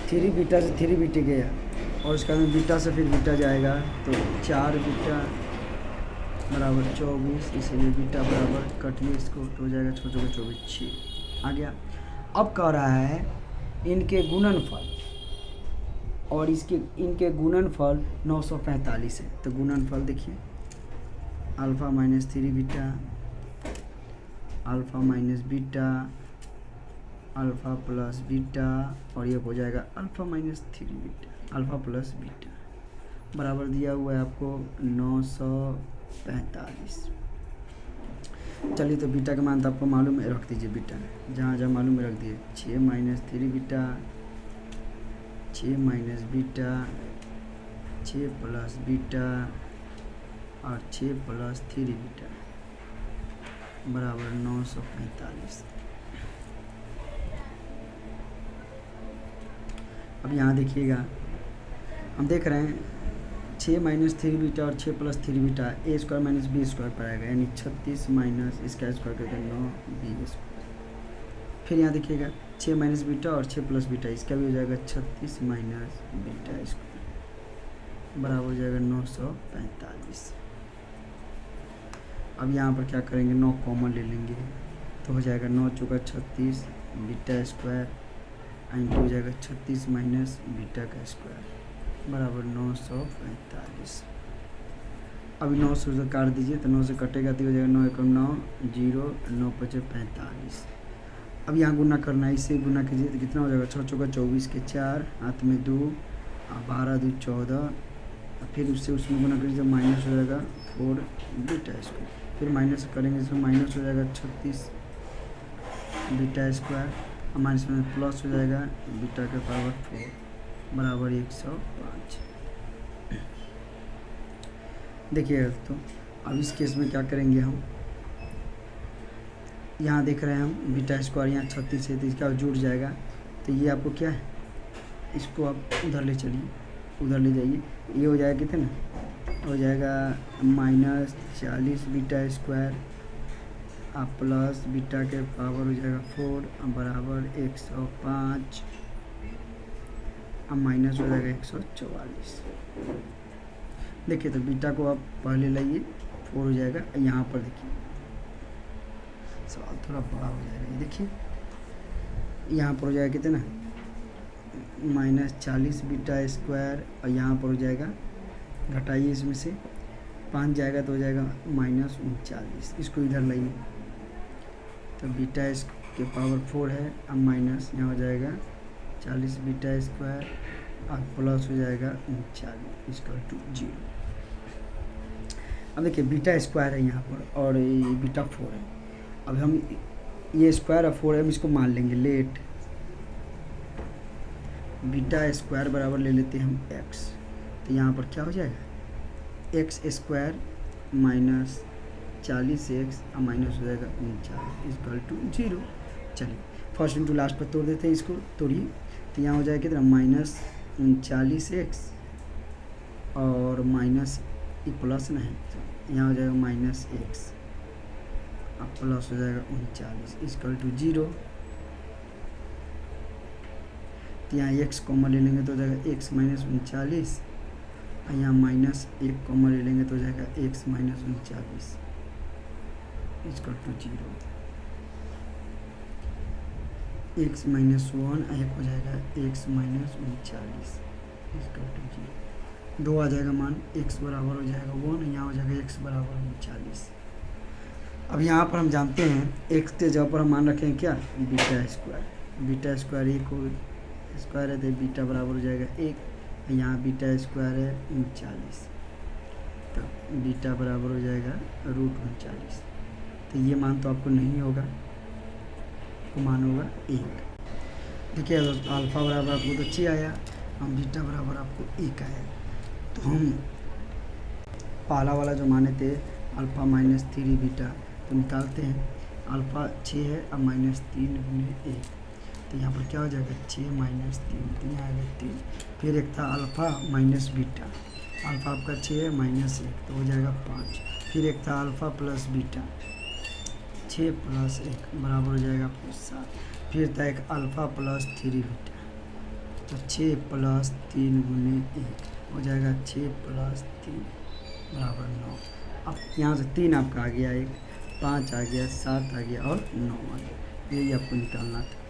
3 बीटा से 3 बीटा गया और उसका बीटा से फिर बीटा जाएगा, तो 4 बीटा बराबर 24, इसलिए बीटा बराबर कटिए इसको तो हो जाएगा 6 × 24 6 आ गया। अब कह रहा है इनके गुणनफल, और इनके गुणनफल 945 है, तो गुणनफल देखिए alpha minus 3 beta, alpha minus beta, alpha plus beta और ये हो जाएगा alpha minus 3 beta, alpha plus beta बराबर दिया हुआ है आपको 945। चलिए तो बीटा का मान तो आपको मालूम है, रख दीजिए बीटा जहाँ जहाँ मालूम है रख दिए, 6 minus 3 beta, 6 minus beta, 6 plus beta और 6 प्लस 3 बीटा बराबर 945। अब यहाँ देखिएगा, हम देख रहे हैं 6 माइनस 3 बीटा और 6 plus 3 beta A square minus B square पर आएगा, यानी 36 माइनस इसका स्क्वायर करके 9 बी स्क्वायर। फिर यहाँ देखिएगा 6 माइनस बीटा और 6 प्लस बीटा, इसका भी हो जाएगा 36 माइनस बीटा स्क्वायर बराबर हो जाएगा 945। अब यहाँ पर क्या करेंगे, 9 कॉमन ले लेंगे तो हो जाएगा 9 चौका 36 बीटा स्क्वायर इंटू हो जाएगा 36 माइनस बीटा का स्क्वायर बराबर 945। अभी 9 से काट दीजिए तो 9 से कटेगा तो हो जाएगा 9 × 9 0, 9 × 5 45। अब यहाँ गुना करना है, इससे गुना कीजिए तो कितना हो जाएगा 6 चौका 24 के 4, हाथ में 2, 12 2 14, फिर उससे उसमें गुना करिए तो माइनस हो जाएगा 4 बीटा स्क्वायर, फिर माइनस करेंगे इसमें माइनस हो जाएगा 36 बीटा स्क्वायर और माइनस में प्लस हो जाएगा बीटा के पावर 4 बराबर 105। देखिए तो अब इस केस में क्या करेंगे हम, यहाँ देख रहे हैं हम बीटा स्क्वायर यहाँ 36 है तो इसका जुड़ जाएगा, तो ये आपको क्या है, इसको आप उधर ले चलिए, उधर ले जाइए, ये हो जाएगा कितना, हो जाएगा -40 बीटा स्क्वायर आप प्लस बीटा के पावर हो जाएगा 4 बराबर 105 अब माइनस हो जाएगा 144। देखिए तो बीटा को आप पहले लाइए 4 हो जाएगा, यहाँ पर देखिए सवाल थोड़ा बड़ा हो जाएगा, देखिए यहाँ पर हो जाएगा कितना -40 बीटा स्क्वायर और यहाँ पर हो जाएगा, घटाइए इसमें से 5 जाएगा तो हो जाएगा -39, इसको इधर लाइए तो बीटा के पावर 4 है, अब माइनस यहाँ हो जाएगा 40 बीटा स्क्वायर और प्लस हो जाएगा 39 इक्वल टू 0। अब देखिए बीटा स्क्वायर है यहाँ पर और ये बीटा 4 है। अब हम ये स्क्वायर और 4 है, हम इसको मान लेंगे। लेट बीटा स्क्वायर बराबर ले लेते हैं हम x, तो यहाँ पर क्या हो जाएगा x स्क्वायर माइनस 40x और माइनस हो जाएगा 39 इक्वल टू 0। चलिए फर्स्ट इंटू लास्ट पर तोड़ देते हैं, इसको तोड़िए। तो यहाँ हो जाएगा कितना माइनस 39x और माइनस ये प्लस ना है, तो यहाँ हो जाएगा माइनस x और प्लस हो जाएगा 39 इक्वल टू 0। तो यहाँ x कॉमन ले लेंगे तो हो जाएगा x माइनस 39 और यहाँ माइनस 1 कॉमन ले लेंगे तो हो जाएगा x minus 39 equal to 0। x minus 1 एक हो जाएगा x माइनस 39 इक्वल टू 0। 2 आ जाएगा मान, x बराबर हो जाएगा 1, यहाँ हो जाएगा x बराबर 39। अब यहाँ पर हम जानते हैं x के जगह पर हम मान रखें क्या बीटा स्क्वायर। बीटा स्क्वायर 1 हो स्क्वायर है तो बीटा बराबर हो जाएगा 1, यहाँ बीटा स्क्वायर है 39, तो बीटा बराबर हो जाएगा √39। तो ये मान तो आपको नहीं होगा, तो मान होगा 1। देखिए अल्फ़ा बराबर आपको तो 6 आया, हम बीटा बराबर आपको 1 आया। तो हम पहला वाला जो माने थे अल्फ़ा माइनस 3 बीटा, तो निकालते हैं। अल्फ़ा 6 है और माइनस 3 गुने 1, तो यहाँ पर क्या हो जाएगा 6 माइनस 3, तो यहाँ आएगा 3। फिर एक था अल्फ़ा माइनस बीटा, अल्फ़ा आपका 6 है माइनस 1, तो हो जाएगा 5। फिर एक था अल्फ़ा प्लस बीटा, 6 प्लस 1 बराबर हो जाएगा आपको 7। फिर था एक अल्फ़ा प्लस 3 बीटा, तो 6 प्लस 3 गुने 1 हो जाएगा 6 प्लस 3 बराबर 9। अब यहाँ से 3 आपका आ गया, 1 5 आ गया, 7 आ गया और 9 आ गया। यही आपको निकालना था।